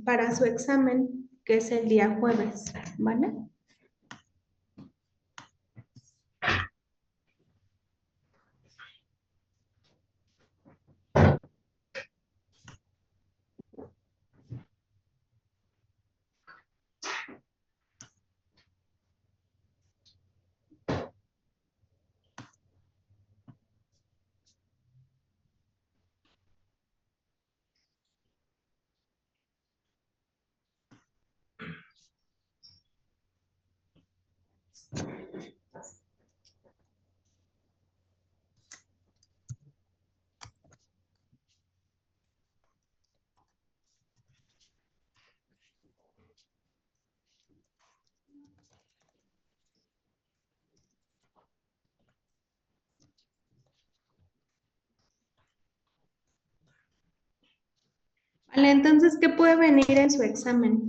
para su examen, que es el día jueves, ¿vale? Vale, entonces, ¿qué puede venir en su examen?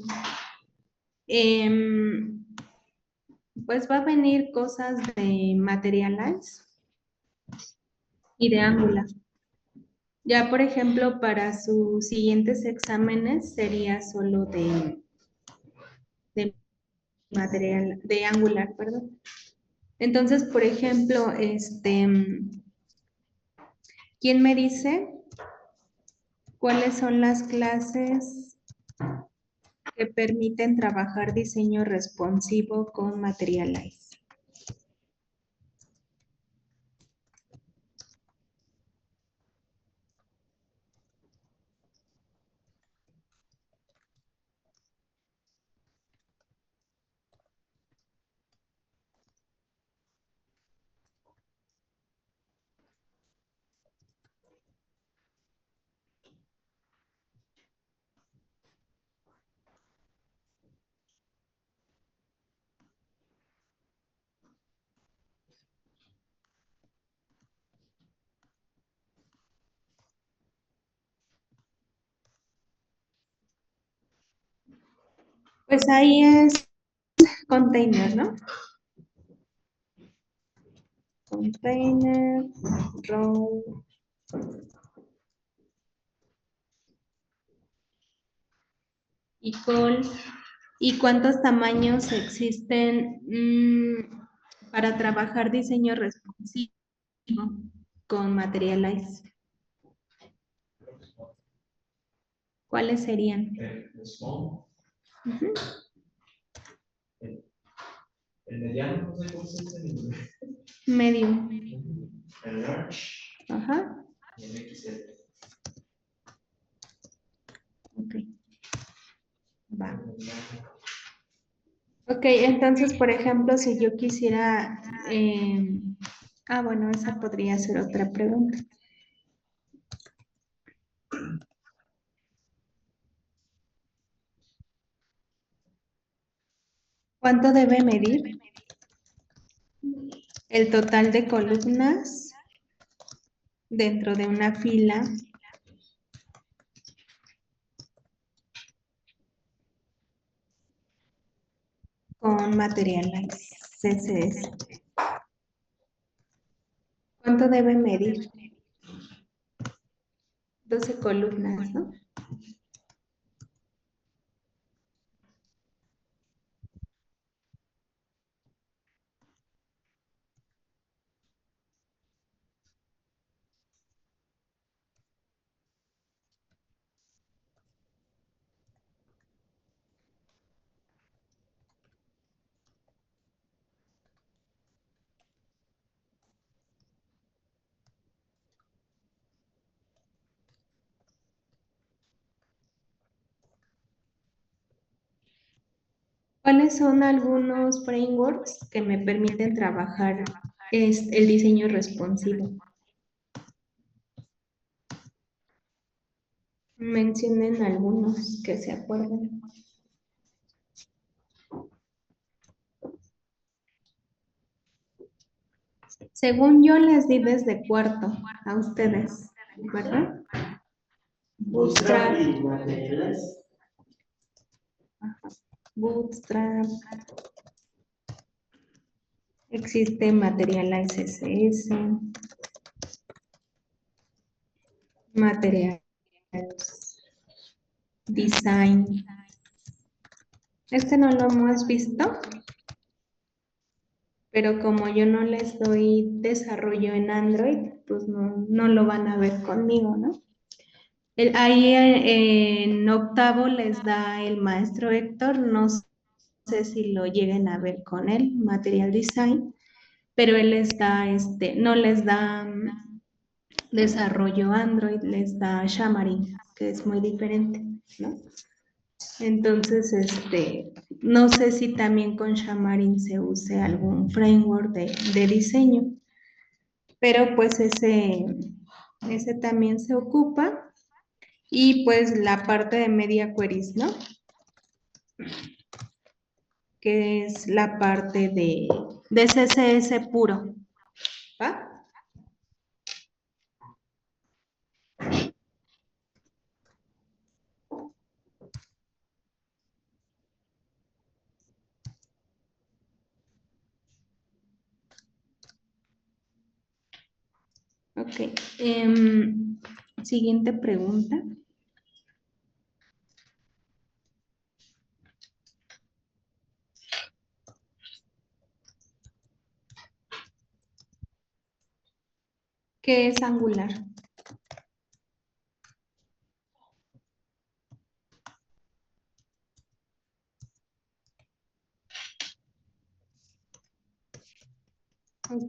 Pues va a venir cosas de Materialize y de Angular. Ya, por ejemplo, para sus siguientes exámenes sería solo de material, de Angular, perdón. Entonces, por ejemplo, ¿quién me dice cuáles son las clases que permiten trabajar diseño responsivo con Materialize? Pues ahí es container, ¿no? Container, row, y call. ¿Y cuántos tamaños existen para trabajar diseño responsivo con Materialize? ¿Cuáles serían? Small. Ujú. El mediano, no sé cómo se dice en inglés. Medium. El large. Ajá. Y el XL. Ok. Va. Ok, entonces, por ejemplo, si yo quisiera... bueno, esa podría ser otra pregunta. ¿Cuánto debe medir el total de columnas dentro de una fila con Materialize CSS? ¿Cuánto debe medir? 12 columnas, ¿no? ¿Cuáles son algunos frameworks que me permiten trabajar el diseño responsivo? Mencionen algunos que se acuerden. Según yo les di desde cuarto a ustedes, ¿verdad? Bootstrap, Bootstrap, existe Materialize CSS, Materialize Design. Este no lo hemos visto, pero como yo no les doy desarrollo en Android, pues no lo van a ver conmigo, ¿no? Ahí en octavo les da el maestro Héctor, no sé si lo lleguen a ver con él, Material Design, pero él les da, no les da desarrollo Android, les da Xamarin, que es muy diferente, ¿no? Entonces, no sé si también con Xamarin se use algún framework de diseño, pero pues ese también se ocupa. Y pues la parte de media queries, ¿no? Que es la parte de CSS puro, ¿va? Ok. Siguiente pregunta. ¿Qué es Angular?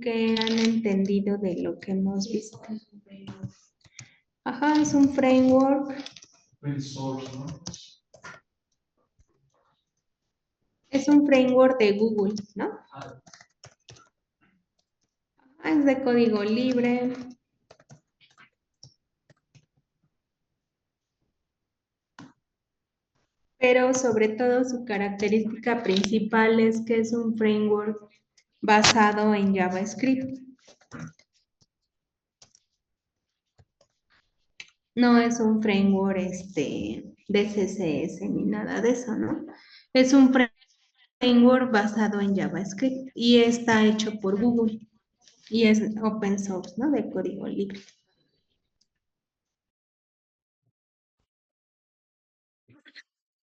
¿Qué han entendido de lo que hemos visto? Ajá, es un framework. Open source, ¿no? Es un framework de Google, ¿no? Es de código libre. Pero sobre todo su característica principal es que es un framework basado en JavaScript. No es un framework de CSS ni nada de eso, ¿no? Es un framework basado en JavaScript y está hecho por Google y es open source, ¿no? De código libre.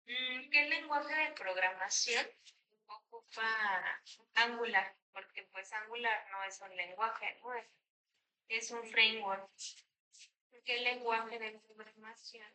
¿Qué lenguaje de programación ocupa Angular? Porque pues Angular no es un lenguaje, ¿no? Es un framework. ¿Qué lenguaje de programación?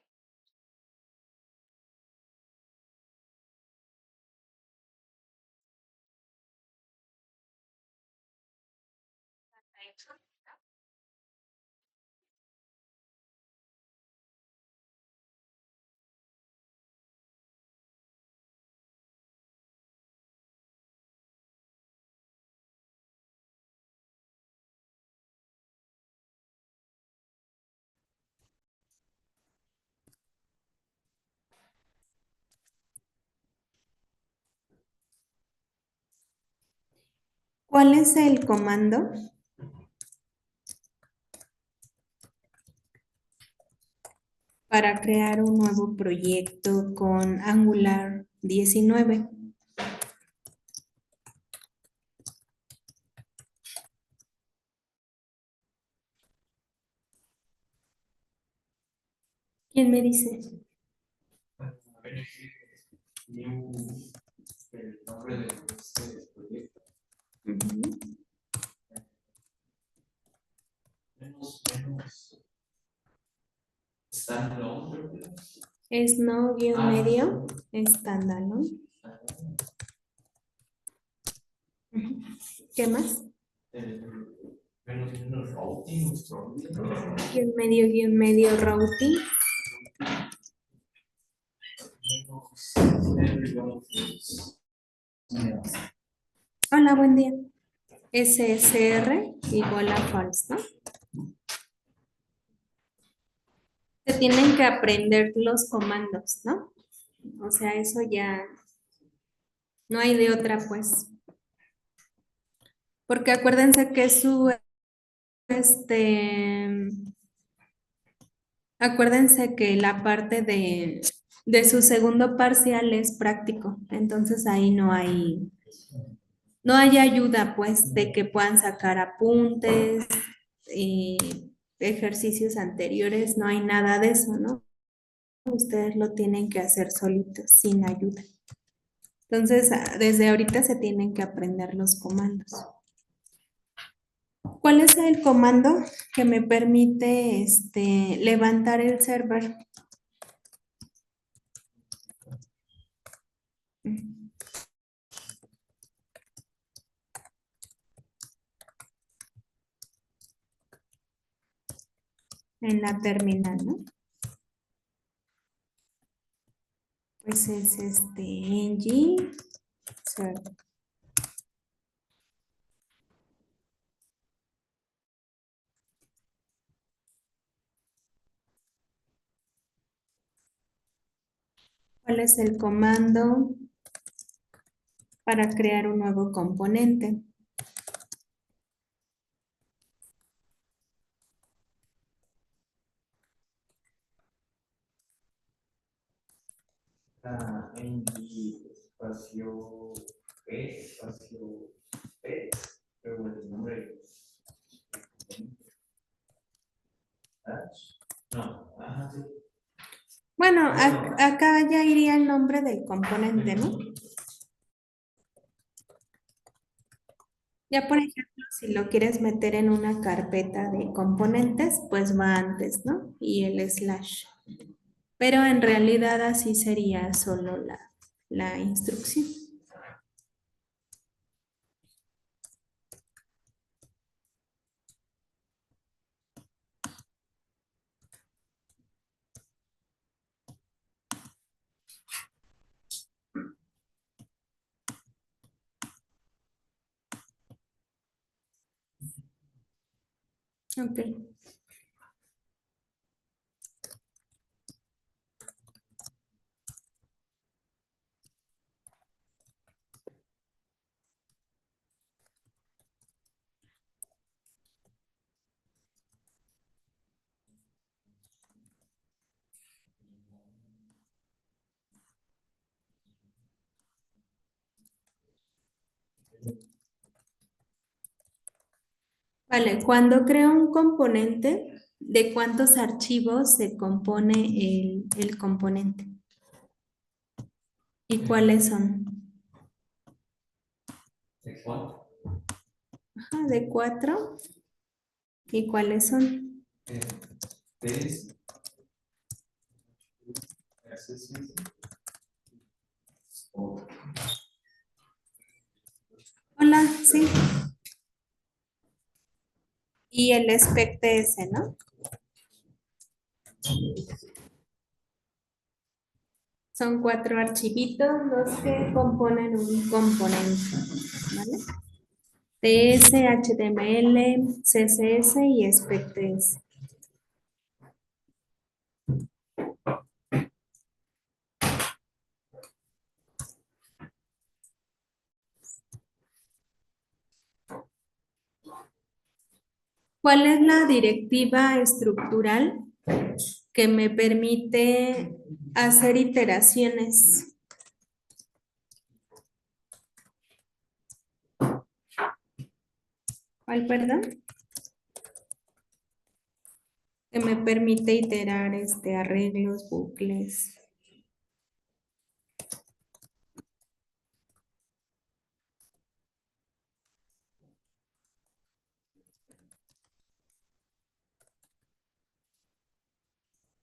¿Cuál es el comando para crear un nuevo proyecto con Angular 19? ¿Quién me dice? A ver, new, el nombre de este proyecto. Ujú. Menos. Standalone, creo que es. Es no-medio, standalone. Ujú. ¿Qué más? Menos routing, Guión medio routing. Hola, buen día. SSR igual a false, ¿no? Se tienen que aprender los comandos, ¿no? O sea, eso ya no hay de otra, pues. Porque acuérdense que este, acuérdense que la parte de su segundo parcial es práctico, entonces ahí no hay ayuda, pues, de que puedan sacar apuntes, ejercicios anteriores, no hay nada de eso, ¿no? ustedes lo tienen que hacer solitos, sin ayuda. Entonces, desde ahorita se tienen que aprender los comandos. ¿Cuál es el comando que me permite levantar el server? En la terminal, ¿no? Pues es ng server. ¿Cuál es el comando para crear un nuevo componente? ng espacio G espacio P, luego el nombre. No, ajá, sí. Bueno, acá ya iría el nombre del componente, ¿no? Ya por ejemplo, si lo quieres meter en una carpeta de componentes, pues va antes, ¿no? Y el slash. Pero en realidad así sería solo la instrucción. Ok. Vale, cuando creo un componente, ¿de cuántos archivos se compone el componente? ¿Y cuáles son? ¿De cuánto? Ajá, de 4. ¿Y cuáles son? Tres. SSS. Hola, sí. Y el SPECTS, ¿no? Son 4 archivitos los que componen un componente, ¿vale? TS, HTML, CSS y SPECTS. ¿Cuál es la directiva estructural que me permite hacer iteraciones? ¿Cuál, perdón? Que me permite iterar arreglos, bucles.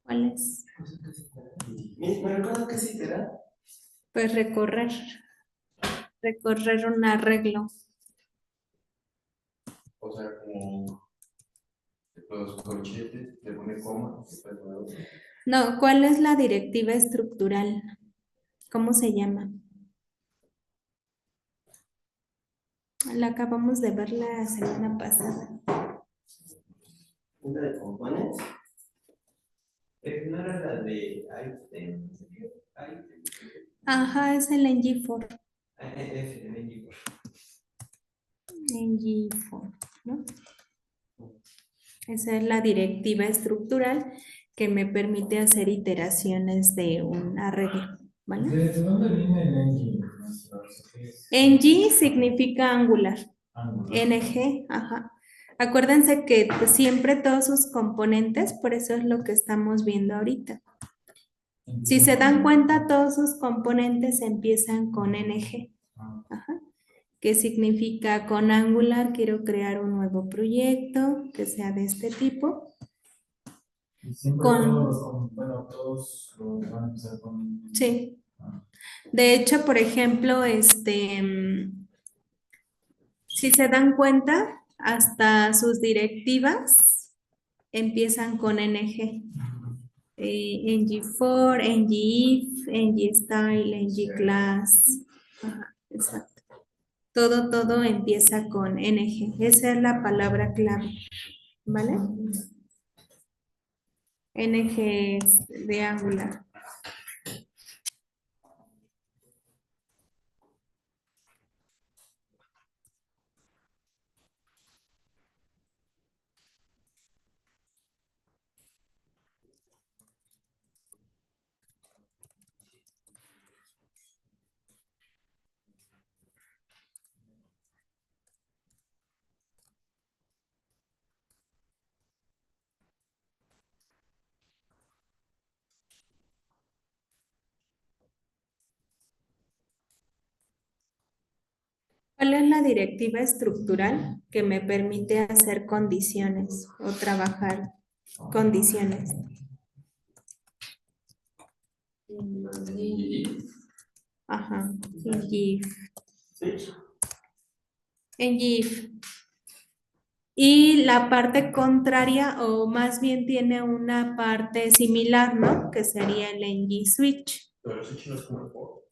¿Cuál es? ¿Me recuerdo que sí te da? Pues recorrer un arreglo. O sea, como los corchetes, le pone coma, después luego. No, ¿cuál es la directiva estructural? ¿Cómo se llama? La acabamos de ver la semana pasada. ¿Una de components? ¿No era la de item? Ajá, es el ng4. Es el ng4. ng4, ¿no? Esa es la directiva estructural que me permite hacer iteraciones de un arreglo, ¿vale? ¿De dónde viene el engine? ng significa angular. Angular. ng, ajá. Acuérdense que pues, siempre todos sus componentes, por eso es lo que estamos viendo ahorita. Si se dan cuenta, todos sus componentes empiezan con NG. Ajá. ¿Qué significa con Angular? Quiero crear un nuevo proyecto que sea de este tipo. Siempre bueno, todos van a empezar con... Sí. De hecho, por ejemplo, si se dan cuenta, hasta sus directivas empiezan con NG. ng-for, ng-if, ng-style, ng-class. Ajá, exacto. Todo empieza con NG. Esa es la palabra clave. ¿Vale? NG es de Angular. ¿Cuál es la directiva estructural que me permite hacer condiciones o trabajar condiciones? Ajá, en GIF. En GIF. Y la parte contraria, o más bien tiene una parte similar, ¿no? Que sería el ng switch. Pero ese chino es como el for.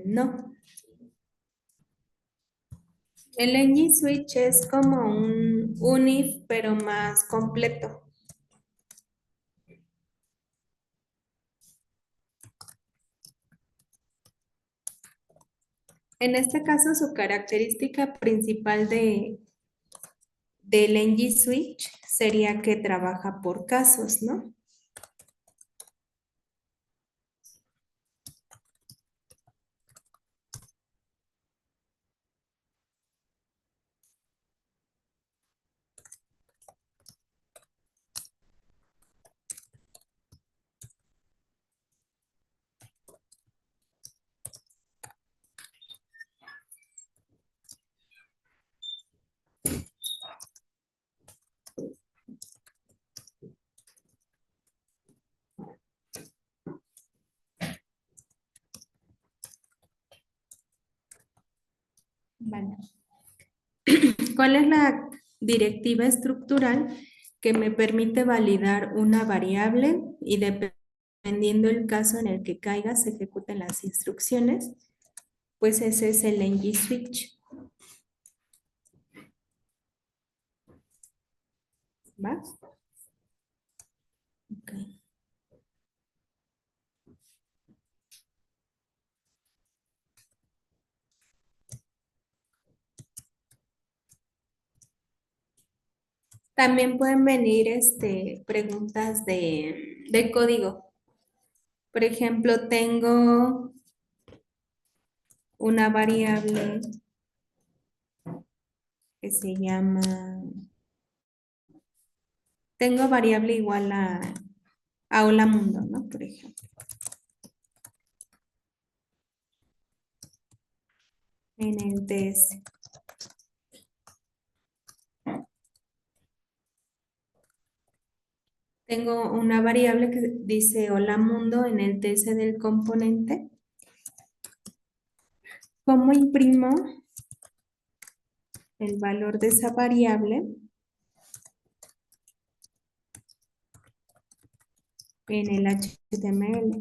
No. El ng switch es como un if, pero más completo. En este caso, su característica principal del ng switch sería que trabaja por casos, ¿no? Vale. ¿Cuál es la directiva estructural que me permite validar una variable y dependiendo del caso en el que caiga se ejecuten las instrucciones? Pues ese es el ng switch. ¿Va? Ok. También pueden venir preguntas de código. Por ejemplo, tengo una variable que se llama, tengo variable igual a hola mundo, ¿no? Por ejemplo. En el TS. Tengo una variable que dice hola mundo en el TS del componente. ¿Cómo imprimo el valor de esa variable en el HTML?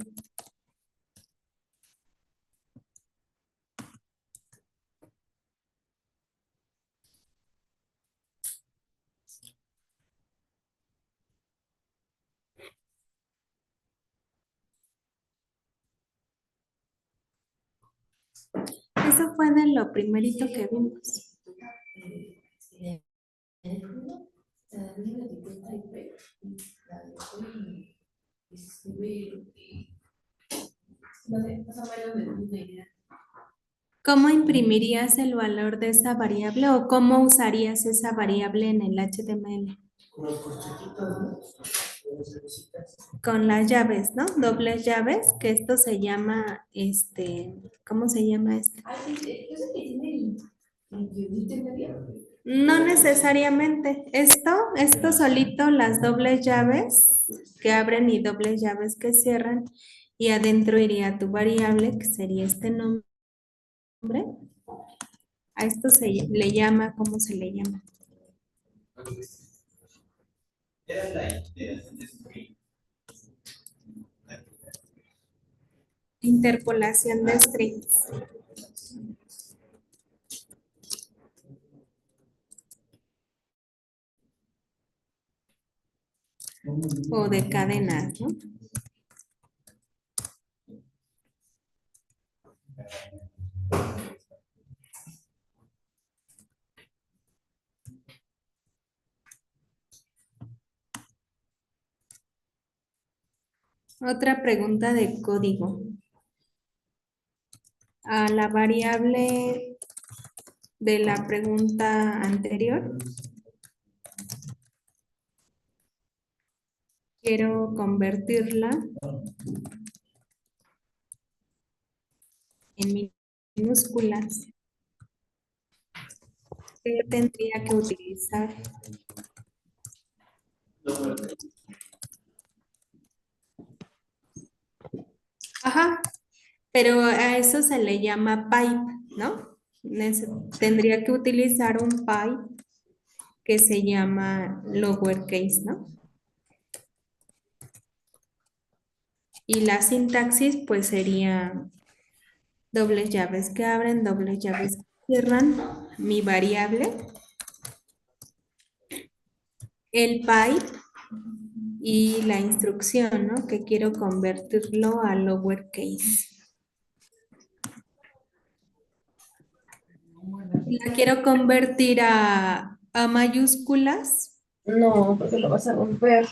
Eso fue de lo primerito que vimos. ¿Cómo imprimirías el valor de esa variable o cómo usarías esa variable en el HTML? Con las corchetitas, ¿no? con las llaves, ¿no? Dobles llaves, que esto se llama, ¿cómo se llama este? No necesariamente. Esto solito, las dobles llaves que abren y dobles llaves que cierran, y adentro iría tu variable, que sería este nombre. A esto se le llama, ¿cómo se le llama? Interpolación de strings. O de cadenas, ¿no? Otra pregunta de código. A la variable de la pregunta anterior, quiero convertirla en minúsculas. ¿Qué tendría que utilizar? Ajá, pero a eso se le llama pipe, ¿no? Tendría que utilizar un pipe que se llama lowercase, ¿no? Y la sintaxis pues sería dobles llaves que abren, dobles llaves que cierran, mi variable, el pipe y la instrucción, ¿no? Que quiero convertirlo a lowercase. La quiero convertir a mayúsculas. No, porque lo vas a romper.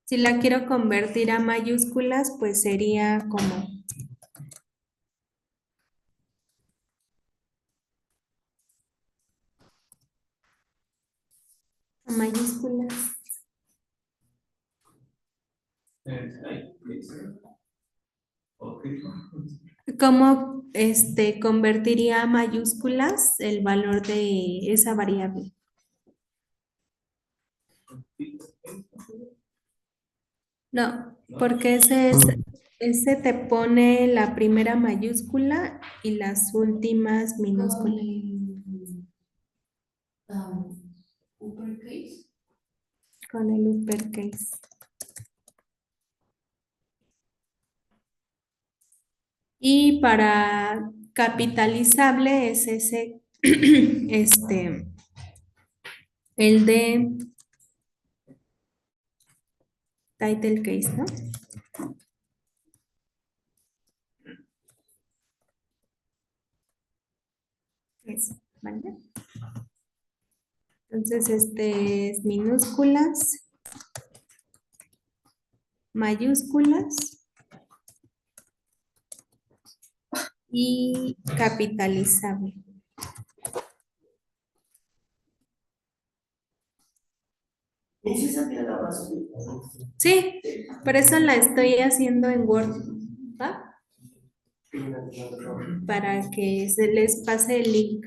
Si la quiero convertir a mayúsculas, pues sería como a mayúsculas. ¿Cómo convertiría a mayúsculas el valor de esa variable? No, porque ese te pone la primera mayúscula y las últimas minúsculas. Uppercase. Con el uppercase. Y para capitalizable es ese, el de title case, ¿no? Eso, ¿vale? Entonces, este es minúsculas, mayúsculas y capitalizable. Sí, por eso la estoy haciendo en Word, ¿va? Para que se les pase el link.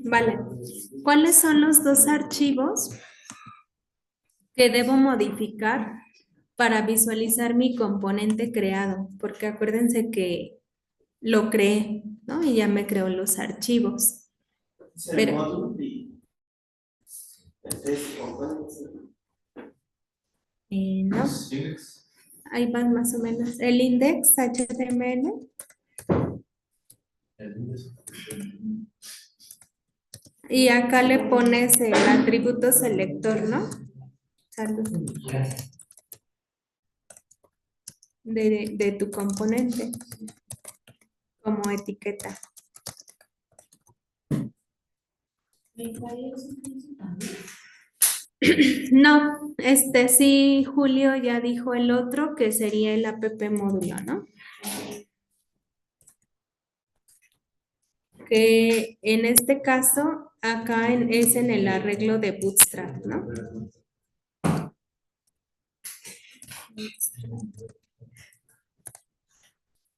Vale. ¿Cuáles son los dos archivos que debo modificar para visualizar mi componente creado? Porque acuérdense que lo creé, ¿no? Y ya me creó los archivos. Pero, no, ahí van más o menos. El index HTML. Y acá le pones el atributo selector, ¿no? Salud. De tu componente como etiqueta. No, sí, Julio ya dijo el otro que sería el app módulo, ¿no? Que en este caso, acá es en el arreglo de Bootstrap, ¿no?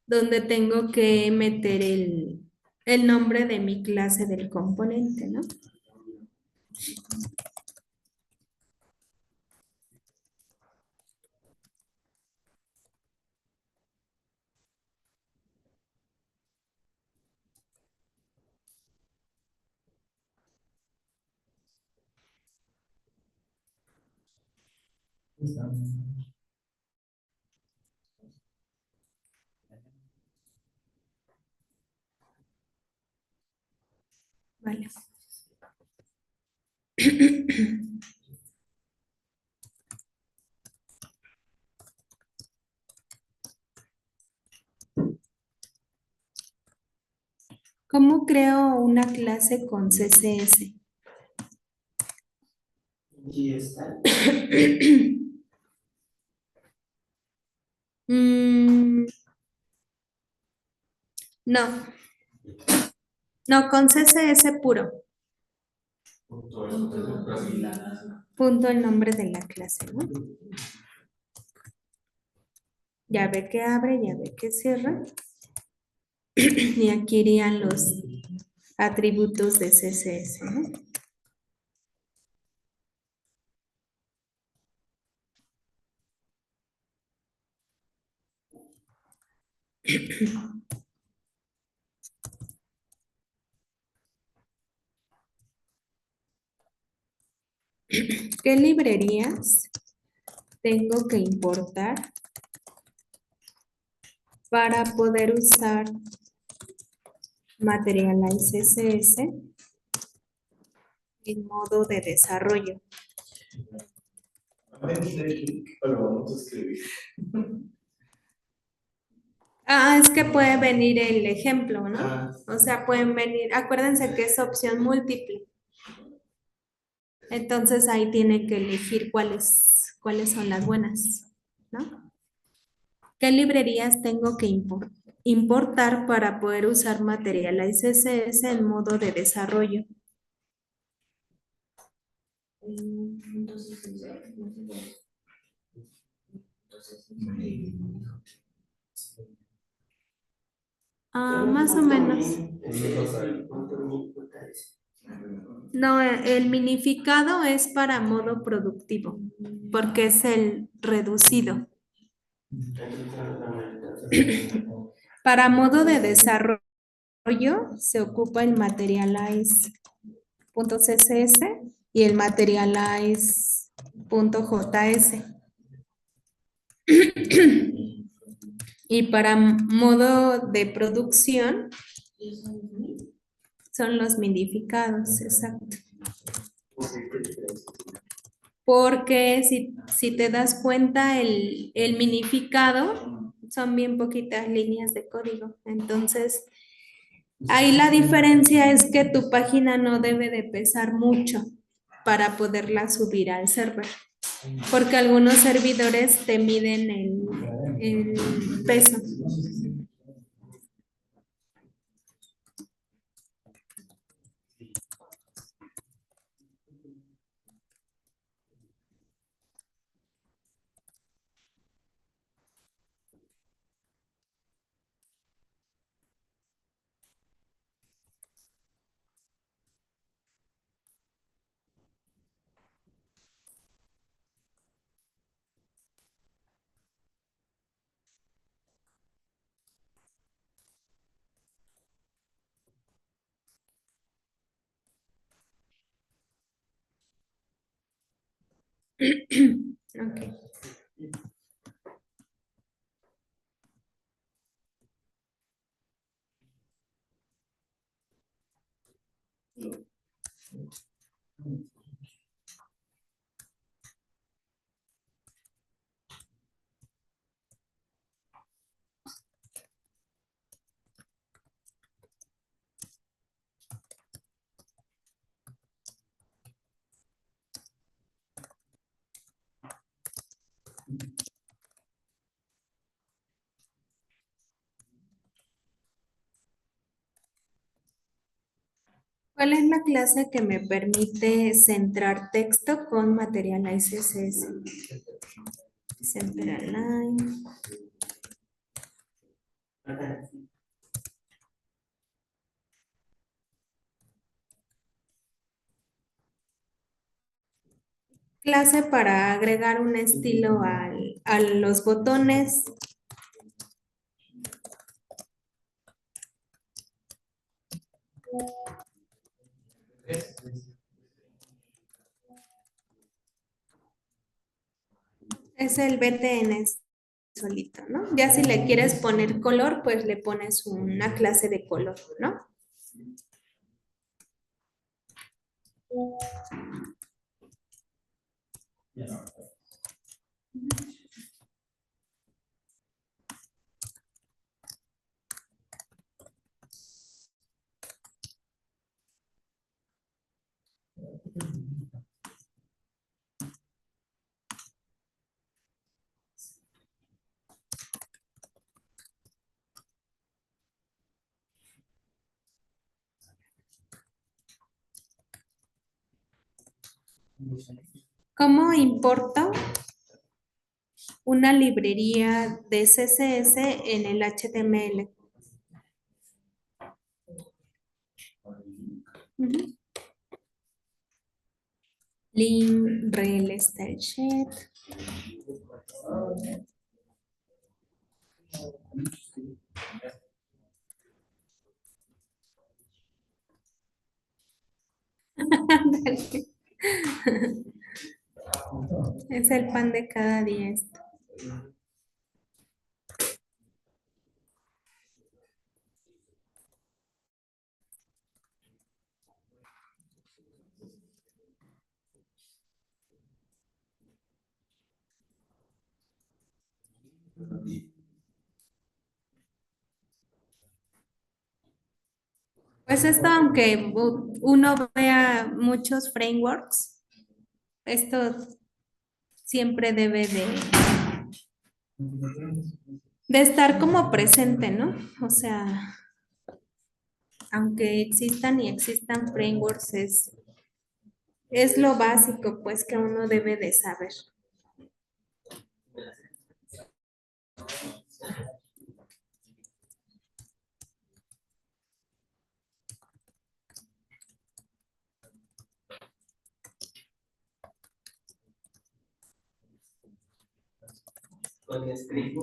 Donde tengo que meter el nombre de mi clase del componente, ¿no? Vale. ¿Cómo creo una clase con CSS? Mm, no, no, con CSS puro. Punto el nombre de la clase, ¿no? Ya ve que abre, ya ve que cierra. Y aquí irían los atributos de CSS, ¿no? ¿Qué librerías tengo que importar para poder usar Materialize CSS en modo de desarrollo? Pero vamos a escribir. Ah, es que puede venir el ejemplo, ¿no? Ah. O sea, pueden venir, acuérdense que es opción múltiple. Entonces ahí tiene que elegir cuáles son las buenas, ¿no? ¿Qué librerías tengo que importar para poder usar Materialize CSS en modo de desarrollo? Ah, más o menos. No, el minificado es para modo productivo, porque es el reducido. Para modo de desarrollo se ocupa el materialize.css y el materialize.js. Y para modo de producción son los minificados, exacto. Porque si te das cuenta, el minificado son bien poquitas líneas de código. Entonces, ahí la diferencia es que tu página no debe de pesar mucho para poderla subir al server. Porque algunos servidores te miden el peso. Ok. ¿Cuál es la clase que me permite centrar texto con Materialize CSS? Center Align. Clase para agregar un estilo a los botones. Es el BTN solito, ¿no? Ya si le quieres poner color, pues le pones una clase de color, ¿no? ¿Cómo importo una librería de CSS en el HTML? Ujú. Link, rel, style sheet. Ándale. Es el pan de cada día esto. Pues esto, aunque uno vea muchos frameworks, esto siempre debe de estar como presente, ¿no? O sea, aunque existan y existan frameworks, es lo básico, pues, que uno debe de saber. Con script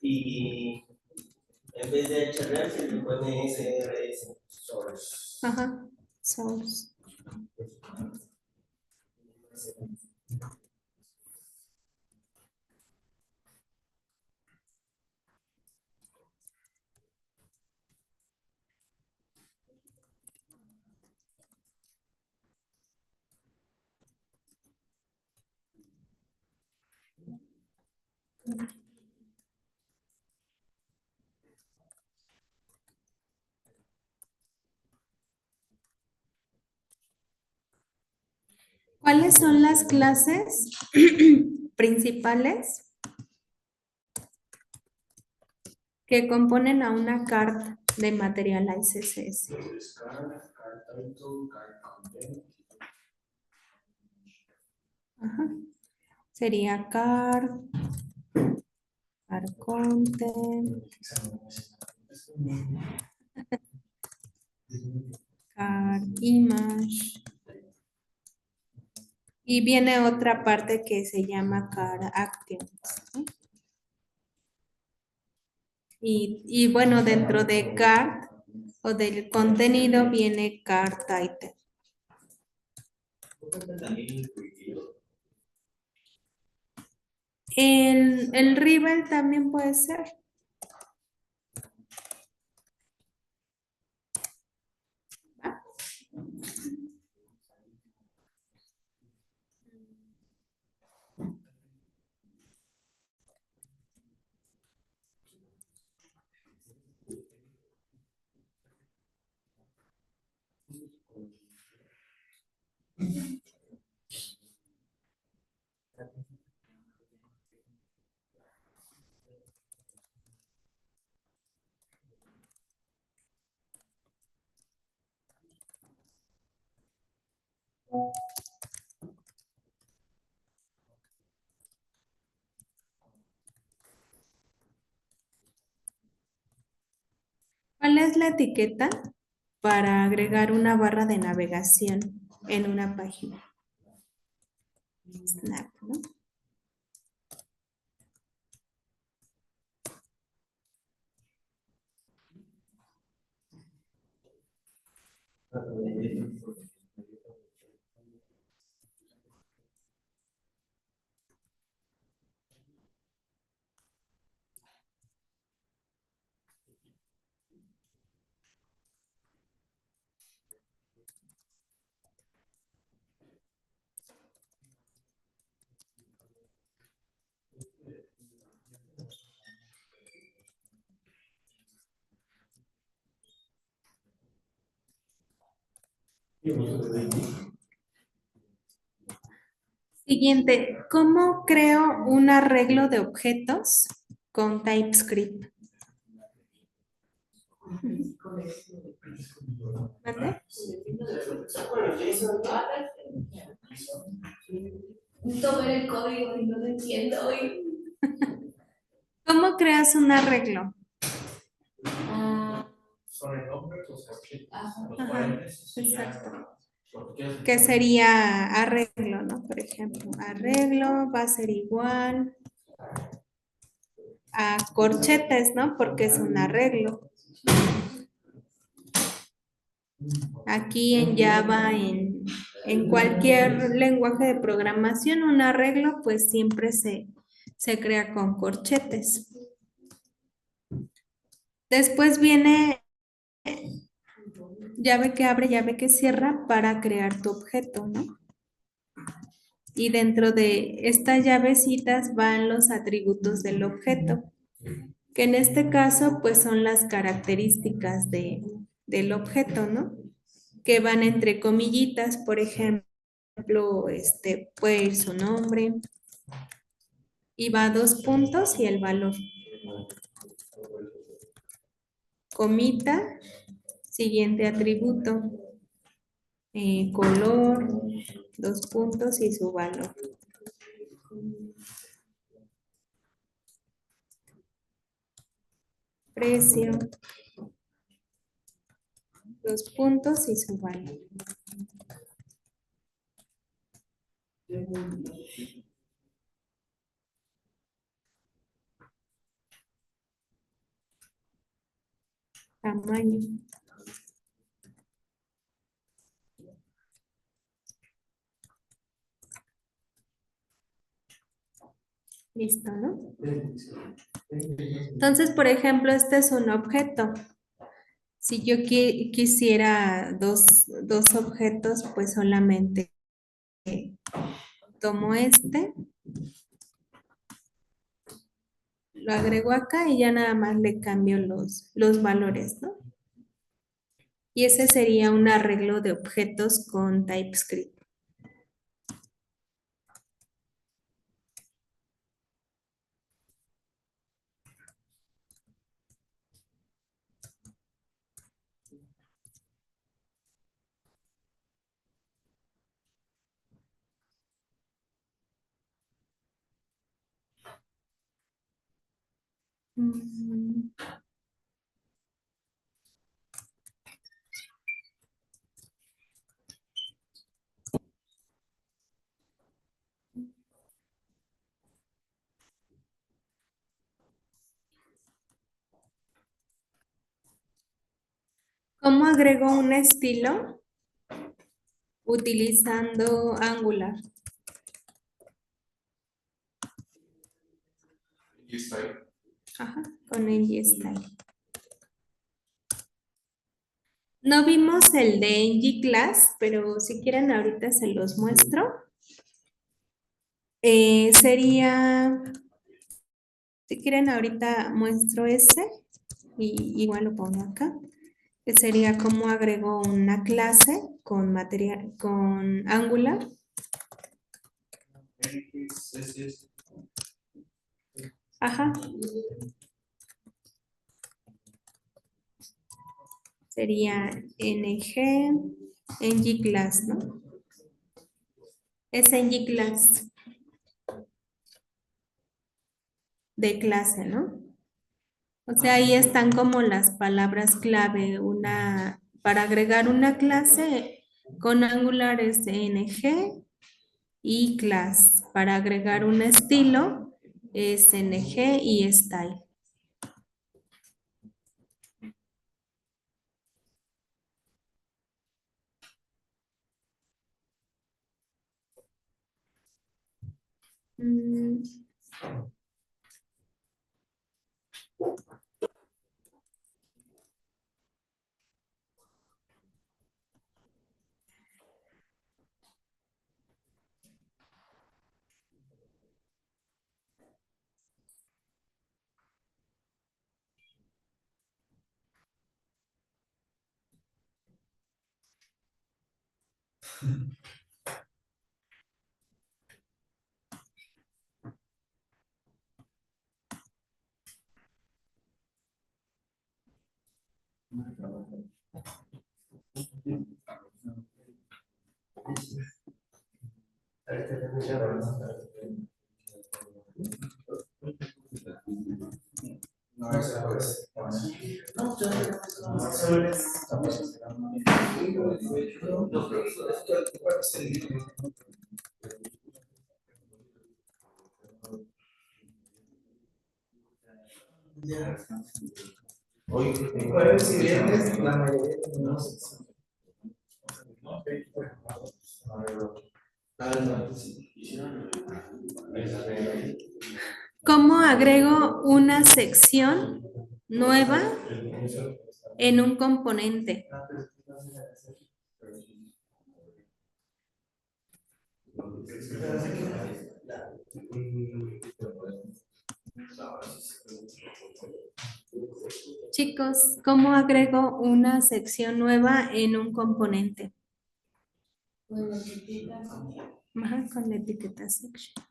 y en vez de href se le pone srs source. Ajá, source. ¿Cuáles son las clases principales que componen a una carta de Materialize CSS? Card title, card content. Ajá. Sería card content, card image. Y viene otra parte que se llama card actions, ¿no? Y bueno, dentro de card o del contenido viene card title. También intuitivo. El rival también puede ser. ¿Cuál es la etiqueta para agregar una barra de navegación en una página? Snap, ¿no? Siguiente, ¿cómo creo un arreglo de objetos con TypeScript? ¿Mande? Necesito ver el código y no lo entiendo hoy. ¿Cómo creas un arreglo? Con el nombre, pues, los Ajá, paréntesis y ya. exacto. Lo que quieras. Que sería arreglo, ¿no? Por ejemplo, arreglo va a ser igual a corchetes, ¿no? Porque es un arreglo. Aquí en Java, en cualquier lenguaje de programación, un arreglo pues siempre se crea con corchetes. Después viene llave que abre, llave que cierra para crear tu objeto, ¿no? Y dentro de estas llavecitas van los atributos del objeto, que en este caso pues son las características del objeto, ¿no? Que van entre comillitas, por ejemplo, puede ir su nombre, y va a 2 puntos y el valor. Comita, siguiente atributo, color, 2 puntos y su valor. Precio, 2 puntos y su valor. Tamaño. Listo, ¿no? Entonces, por ejemplo, este es un objeto. Si yo quisiera dos objetos, pues solamente tomo este, lo agrego acá y ya nada más le cambio los valores, ¿no? Y ese sería un arreglo de objetos con TypeScript. Mm. ¿Cómo agrego un estilo? Utilizando Angular. style. Ajá, con el G-Style. No vimos el de G-Class, pero si quieren ahorita se los muestro. Sería, si quieren ahorita muestro ese y igual lo pongo acá, que sería cómo agrego una clase con material, con Angular. Ajá. Sería ng en G-Class, ¿no? Es en G-Class de clase, ¿no? O sea, ahí están como las palabras clave. Para agregar una clase con Angular es ng y class. Para agregar un estilo es ng y style. Mm. No, esa pues. Hoy, jueves y viernes, la mayoría tenemos. ¿Cómo agrego una sección nueva en un componente? Chicos, ¿cómo agrego una sección nueva en un componente? Ajá, con la etiqueta section.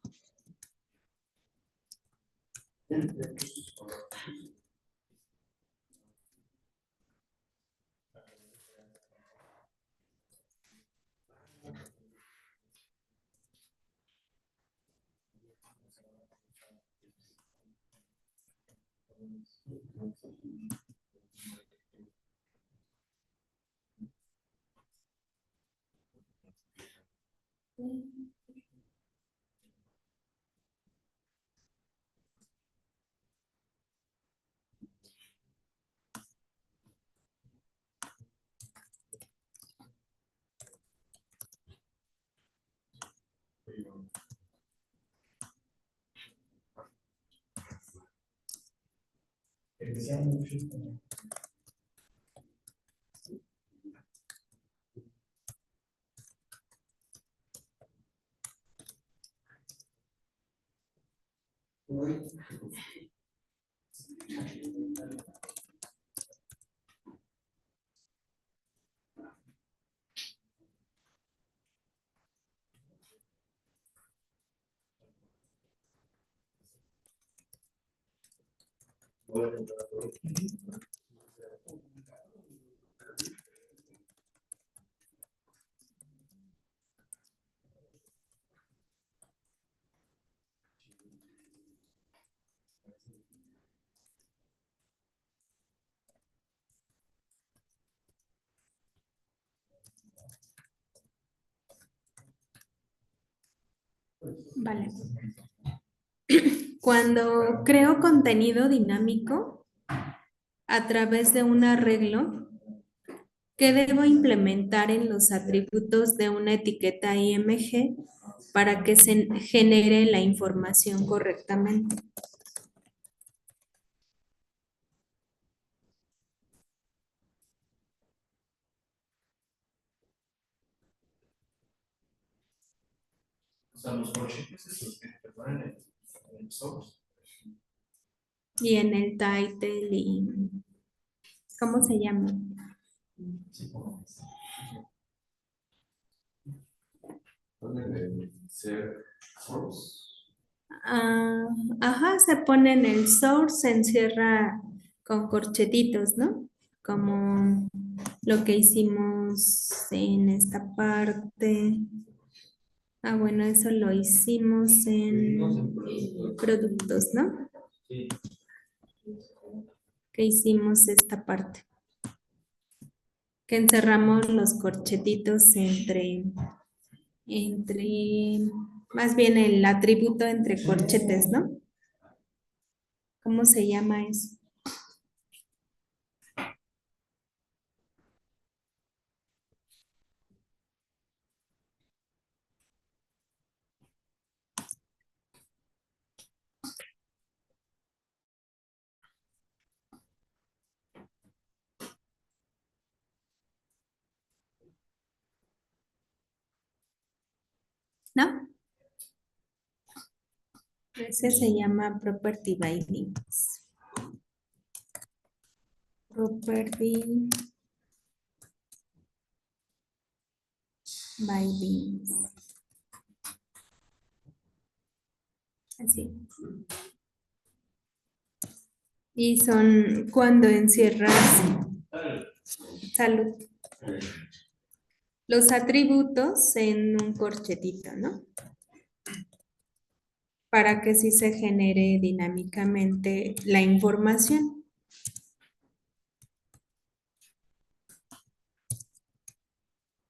Vale. Cuando creo contenido dinámico a través de un arreglo, ¿qué debo implementar en los atributos de una etiqueta IMG para que se genere la información correctamente? sea, los corchetes esos que te ponen en el source. Y en el title y ¿cómo se llama? Sí, como ¿Dónde debe ser source? Ah, ajá, se pone en el source, se encierra con corchetitos, ¿no? Como lo que hicimos en esta parte. Ah, bueno, eso lo hicimos en productos, ¿no? sí. Que hicimos esta parte. Que encerramos los corchetitos más bien el atributo entre corchetes, ¿no? ¿Cómo se llama eso? ¿No? Ese se llama property bindings. Property bindings. Así. Y son cuando encierras salud. Los atributos en un corchetito, ¿no? Para que sí se genere dinámicamente la información.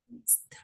Listo.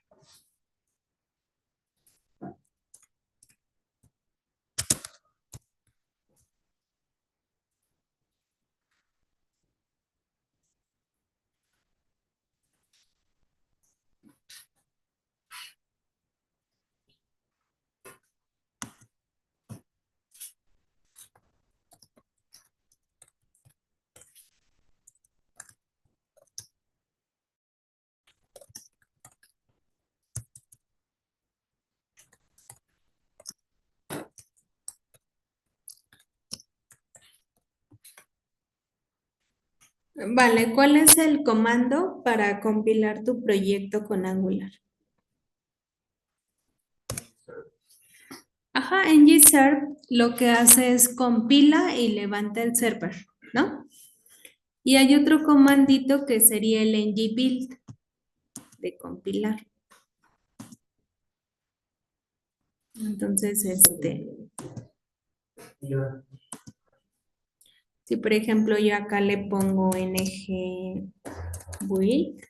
Vale, ¿cuál es el comando para compilar tu proyecto con Angular? Ajá, en Gserv lo que hace es compila y levanta el server, ¿no? Y hay otro comandito que sería el ngbuild de compilar. Entonces, si por ejemplo yo acá le pongo ng build,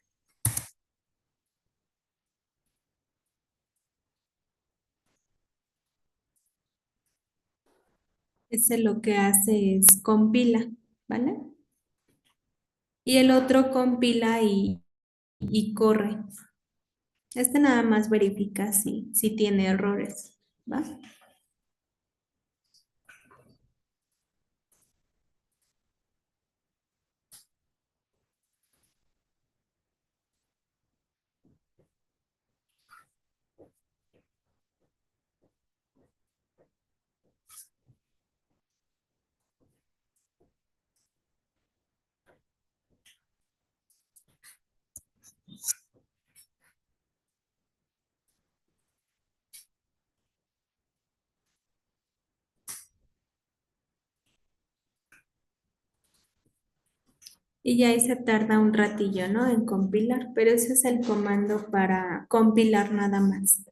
ese lo que hace es compila, ¿vale? Y el otro compila y corre. Este nada más verifica si tiene errores, ¿va? Y ya ahí se tarda un ratillo, ¿no? En compilar, pero ese es el comando para compilar nada más.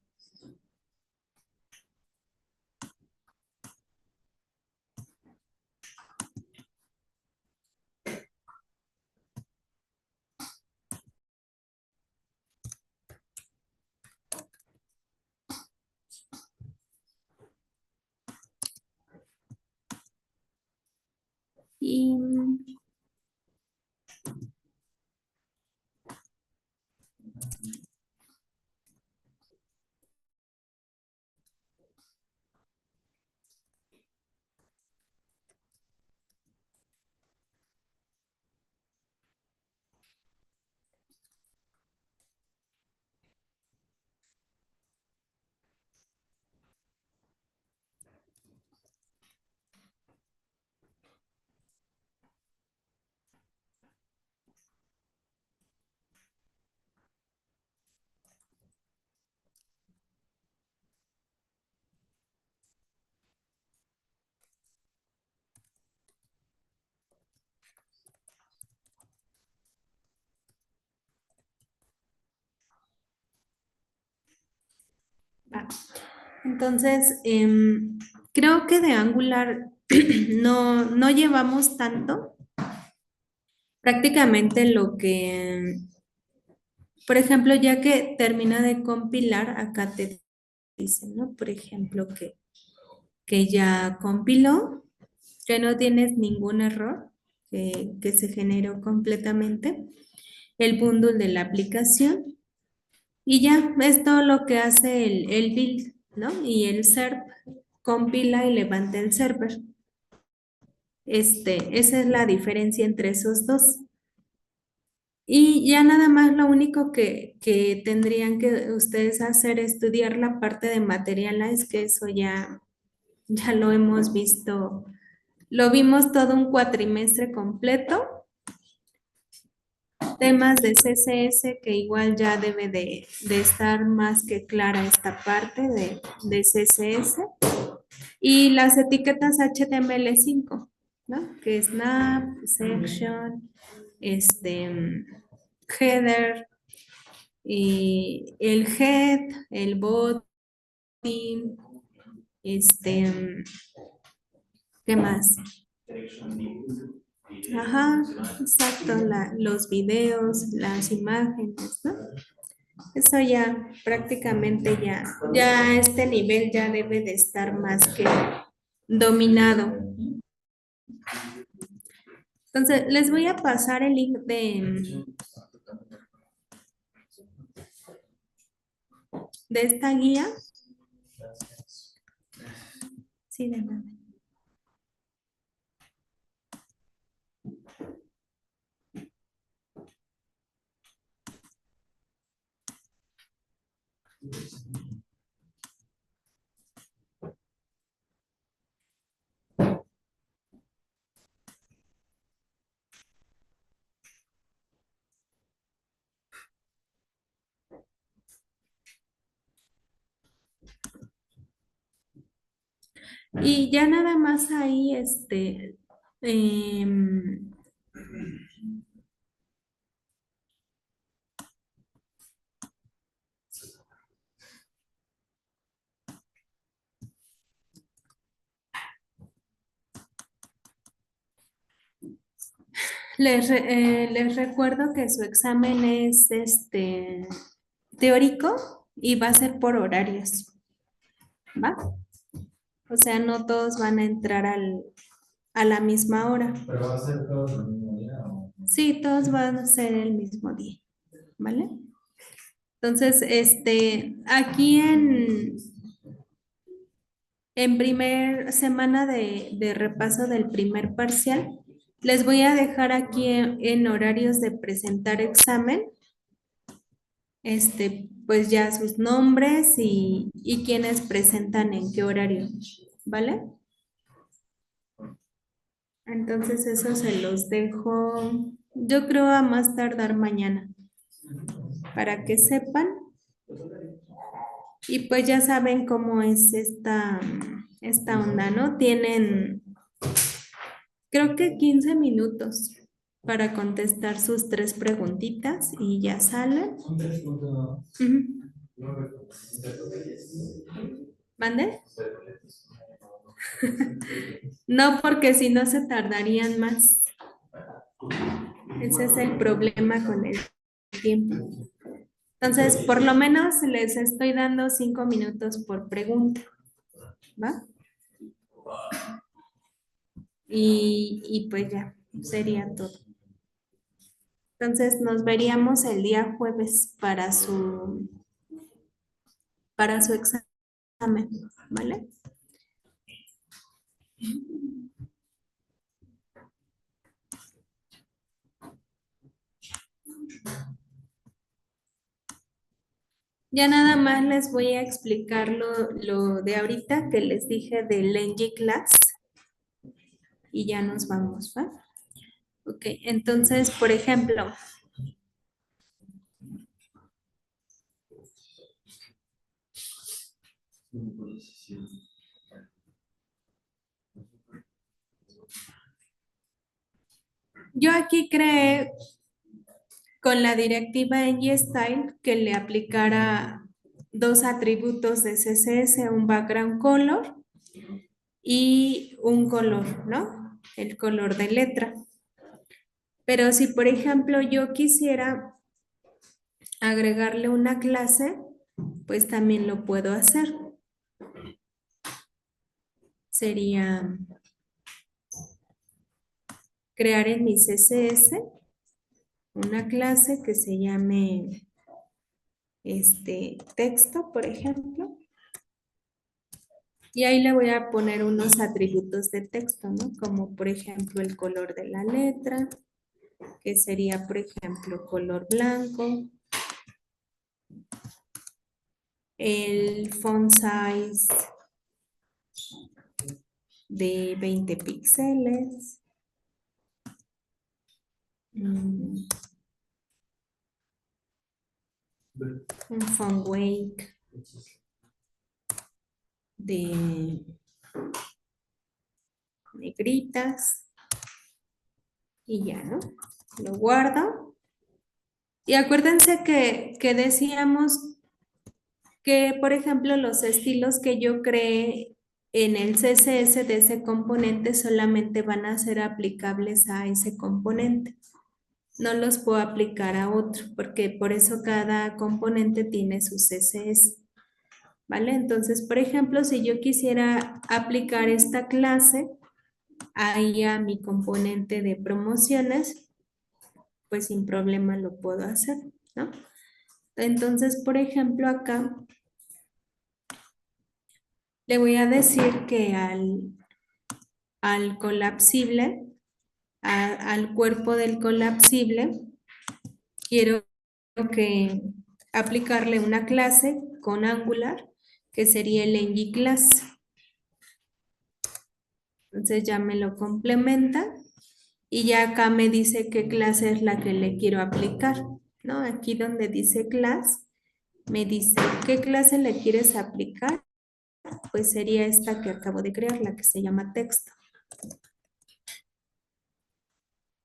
Y Entonces, creo que de Angular no llevamos tanto. Prácticamente lo que, por ejemplo, ya que termina de compilar, acá te dice, ¿no? Por ejemplo, que ya compiló, que no tienes ningún error, que se generó completamente el bundle de la aplicación. Y ya, es todo lo que hace el build, ¿no? Y el SERP compila y levanta el server. Esa es la diferencia entre esos dos. Y ya nada más lo único que tendrían que ustedes hacer es estudiar la parte de Materialize, que eso ya lo hemos visto, lo vimos todo un cuatrimestre completo. Temas de CSS que igual ya debe de estar más que clara esta parte de CSS. Y las etiquetas HTML5, ¿no? Que es snap, section, header, y el head, el body, ¿qué más? Ajá, exacto, los videos, las imágenes, ¿no? Eso ya prácticamente ya este nivel ya debe de estar más que dominado. Entonces, les voy a pasar el link de esta guía. Sí, de nada. Y ya nada más ahí, em, les recuerdo que su examen es teórico y va a ser por horarios, ¿va? O sea, no todos van a entrar a la misma hora. ¿Pero va a ser todos el mismo día o? Sí, todos van a ser el mismo día, ¿vale? Entonces, aquí en primer semana de repaso del primer parcial, les voy a dejar aquí en horarios de presentar examen, pues ya sus nombres y quienes presentan en qué horario, ¿vale? Entonces eso se los dejo, yo creo a más tardar mañana, para que sepan. Y pues ya saben cómo es esta onda, ¿no? Tienen, creo que 15 minutos para contestar sus 3 preguntitas y ya salen. Son 3 puntos. Ujú. No recuerdo. ¿Mande? No, porque si no se tardarían más. Ese es el problema con el tiempo. Entonces, por lo menos les estoy dando 5 minutos por pregunta. ¿Va? Y pues ya, sería todo. Entonces, nos veríamos el día jueves para su examen, ¿vale? Ya nada más les voy a explicar lo de ahorita que les dije del NG Class y ya nos vamos, ¿va? Ok, entonces, por ejemplo, yo aquí creé con la directiva NG Style que le aplicara dos atributos de CSS, un background color y un color, ¿no? El color de letra. Pero si, por ejemplo, yo quisiera agregarle una clase, pues también lo puedo hacer. Sería crear en mi CSS una clase que se llame texto, por ejemplo. Y ahí le voy a poner unos atributos de texto, ¿no? Como por ejemplo el color de la letra, que sería por ejemplo color blanco. El font size de 20 píxeles. Un font weight de negritas. Y ya, ¿no? Lo guardo. Y acuérdense que decíamos que, por ejemplo, los estilos que yo creé en el CSS de ese componente solamente van a ser aplicables a ese componente. No los puedo aplicar a otro, porque por eso cada componente tiene su CSS. ¿Vale? Entonces, por ejemplo, si yo quisiera aplicar esta clase ahí a mi componente de promociones, pues sin problema lo puedo hacer, ¿no? Entonces, por ejemplo, acá le voy a decir que al colapsible, al cuerpo del colapsible, quiero que aplicarle una clase con Angular, que sería el ng-class. Entonces ya me lo complementa y ya acá me dice qué clase es la que le quiero aplicar, ¿no? Aquí donde dice class, me dice qué clase le quieres aplicar, pues sería esta que acabo de crear, la que se llama texto.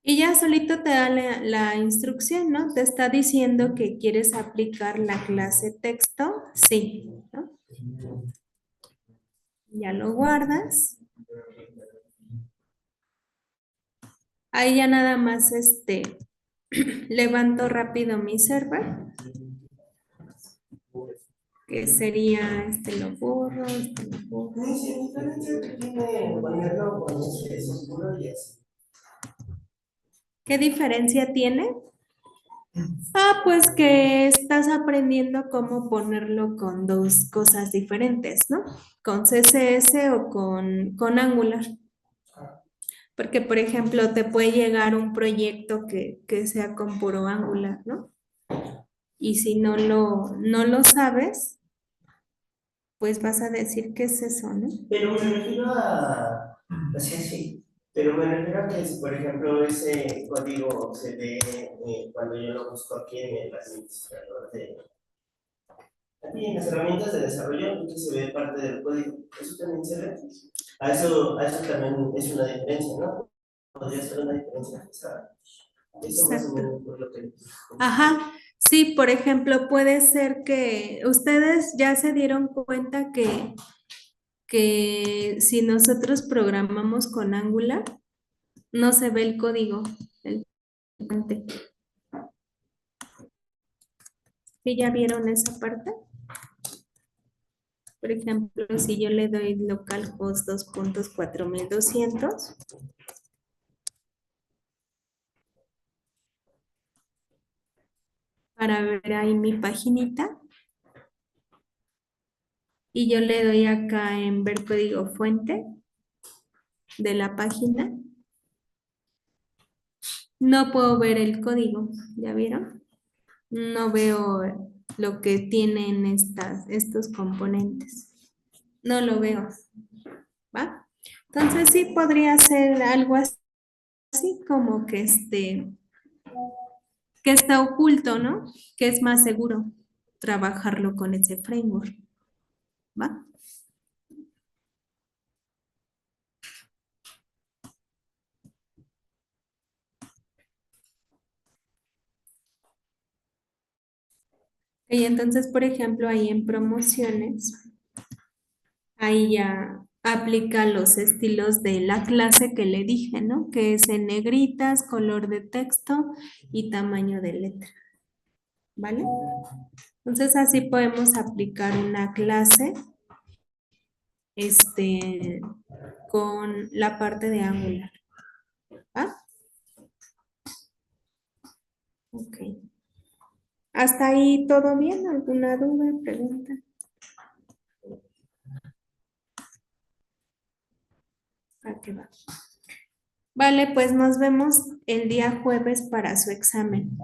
Y ya solito te da la instrucción, ¿no? Te está diciendo que quieres aplicar la clase texto, sí, ¿no? Ya lo guardas. Ahí ya nada más levanto rápido mi server, que sería lo borro, lo borro. Sí, diferencia que tiene ponerlo con ese símbolo y así. ¿Qué diferencia tiene? Ah, pues que estás aprendiendo cómo ponerlo con dos cosas diferentes, ¿no? Con CSS o con Angular. Porque, por ejemplo, te puede llegar un proyecto que sea con puro Angular, ¿no? Y si no lo sabes, pues vas a decir qué es eso, ¿no? Pero me refiero a, o sea, sí, pero me refiero a que si, por ejemplo, ese código se ve cuando yo lo busco aquí en el administrador aquí en las herramientas de desarrollo, que se ve parte del código, ¿eso también se ve? A eso también es una diferencia, ¿no? Podría ser una diferencia, eso más o Exacto. menos por lo que... Ajá, sí, por ejemplo, puede ser que ustedes ya se dieron cuenta que si nosotros programamos con Angular, no se ve el código. el puente. ¿Sí ya vieron esa parte? Por ejemplo, si yo le doy localhost 2.4200, para ver ahí mi paginita, y yo le doy acá en ver código fuente de la página, no puedo ver el código, ¿ya vieron? No veo lo que tienen estos componentes. No lo veo, ¿va? Entonces sí podría ser algo así como que está oculto, ¿no? Que es más seguro trabajarlo con ese framework, ¿va? Y entonces, por ejemplo, ahí en promociones, ahí ya aplica los estilos de la clase que le dije, ¿no? Que es en negritas, color de texto y tamaño de letra. ¿Vale? Entonces así podemos aplicar una clase con la parte de Angular. ¿Va? Ok. ¿Hasta ahí todo bien? ¿Alguna duda, pregunta? ¿A qué va? Vale, pues nos vemos el día jueves para su examen.